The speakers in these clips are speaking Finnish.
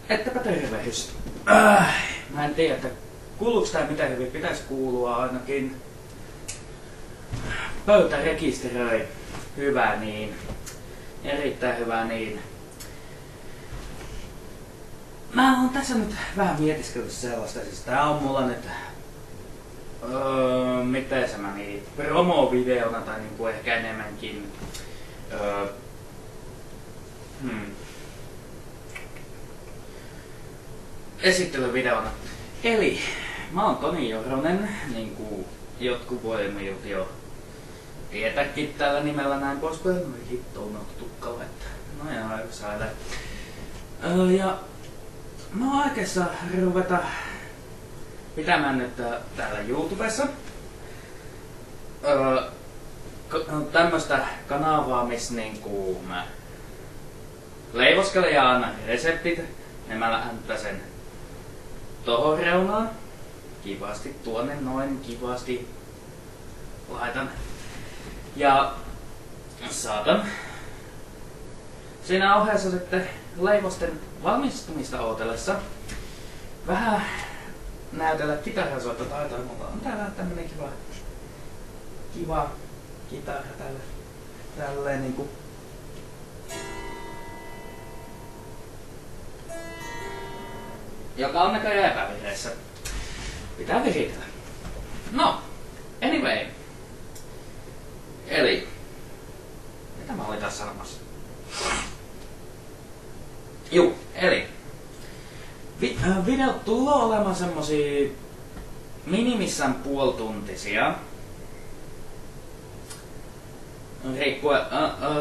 Ettäpä tervehdys. Mä en tiedä, että kuuluuko tää miten hyvin. Pitäisi kuulua ainakin. Pöytä rekisteröi. Hyvä niin. Erittäin hyvä niin. Mä oon tässä nyt vähän mietiskellyt sellaista. Siis tää on mulla nyt miten se meni, promo-videona tai niinku ehkä enemmänkin esittelyvideona. Eli mä oon Toni Joronen, niinku jotkut voi minut jo tietääkin tällä nimellä näin poispäin. No hitto, unohtu tukkalla, että no joo, saada. Ja mä oon aikeissa ruveta pitämään nyt täällä YouTubessa tämmöstä kanavaa, missä niinku mä leivoskelen ja annan reseptit. Ja mä lähetän sen tohon reunaan. Kivasti tuonne noin kivasti laitan. Ja saatan siinä ohjeessa sitten leivosten valmistumista ootellessa vähän näytellä kitarasoittotaitoja. Mulla on täällä tämmönen kiva kitara tälleen niinku. Joka on näköjään epävireissä. Pitää viritellä. No, anyway. Eli, mitä mä olin tässä sanomassa? Juu, eli videot tullaan olemaan semmosia minimissään puolituntisia.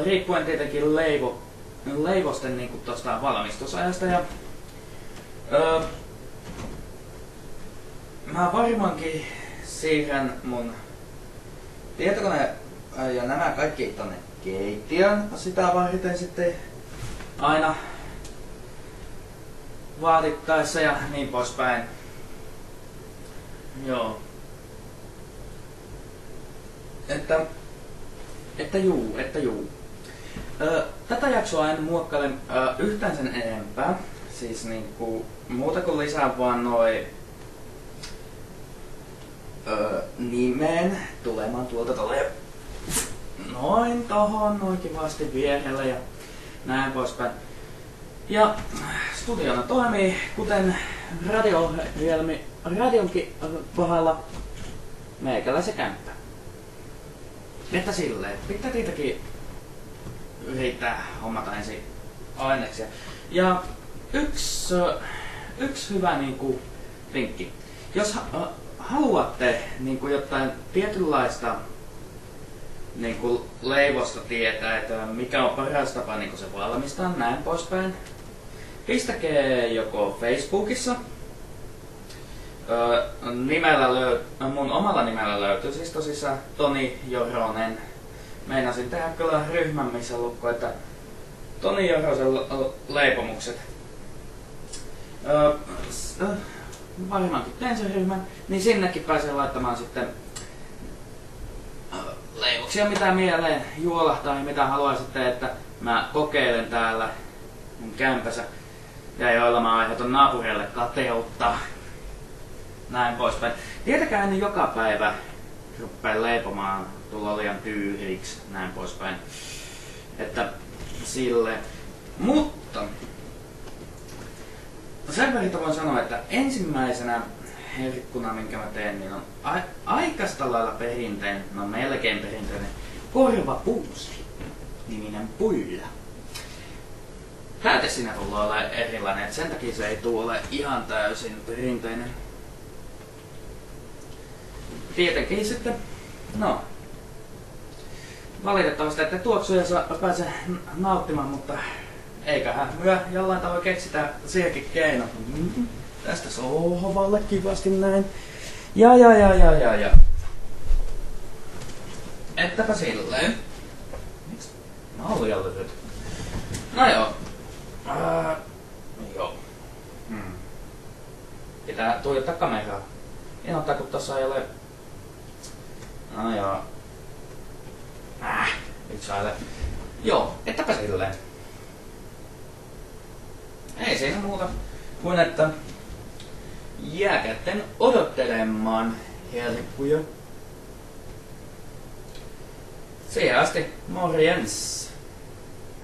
Riippuen tietenkin leivosten niinku tosta valmistusajasta. Ja, mä varmaankin siirrän mun tietokone ja nämä kaikki tonne keittiöön. Sitä varten sitten aina vaadittaessa ja niin poispäin. Joo. Että juu. Tätä jaksoa en muokkaile yhtään sen enempää. Siis niinku muuta kuin lisää vaan noi nimeen tulemaan tuolta tolle noin tohon, noin kivasti vierelle ja näin poispäin. Ja studiona toimii kuten radionkin kohdalla meikäläisen kämppä. Että silleen, pitää niitäkin yrittää hommata ensin aineksia. Ja yksi hyvä niinku vinkki. Jos haluatte niinku jotain tietynlaista niinku leivosta tietää, että mikä on paras tapa niinku se valmistaa, näin poispäin. Pistäkää joko Facebookissa, mun omalla nimellä löytyy siis tosissaan Toni Joronen. Meinasin tehdä kyllä ryhmän, missä lukko, että Toni Jorosen leipomukset. Varmaankin teen sen ryhmän, niin sinnekin pääsee laittamaan sitten leivoksia mitä mieleen juolahtaa ja mitä haluaisitte, että mä kokeilen täällä mun kämpässä ja joilla mä aiheutan naapurille kateutta. Näin poispäin. Tietäkää en joka päivä ruppee leipomaan, tulla liian tyhjiksi, näin poispäin. Että sille. Mutta sen verran voin sanoa, että ensimmäisenä herkkuna, minkä mä teen, niin on aikasta lailla perinteinen, no melkein perinteinen, korvapuusti niminen pulla. Täyte siinä tulee olemaan erilainen, että sen takia se ei tule ole ihan täysin perinteinen. Tietenkin sitten, no, valitettavasti ette tuoksuja pääse nauttimaan, mutta eiköhän myö jollain tavoin keksitä siihenkin keino. Tästä sohvalle kivasti näin. Ja. Ettäpä silleen. Miks? Mä oon liian lyhyt. No joo. Joo. Pitää tuijottaa kameraa. Inottaa kun tossa ei ole. No joo. Vitsaile. Joo, ettäpä silleen. Ei siinä muuta. kuin että jääkätten odottelemaan herkkuja. Siihen asti, morjens!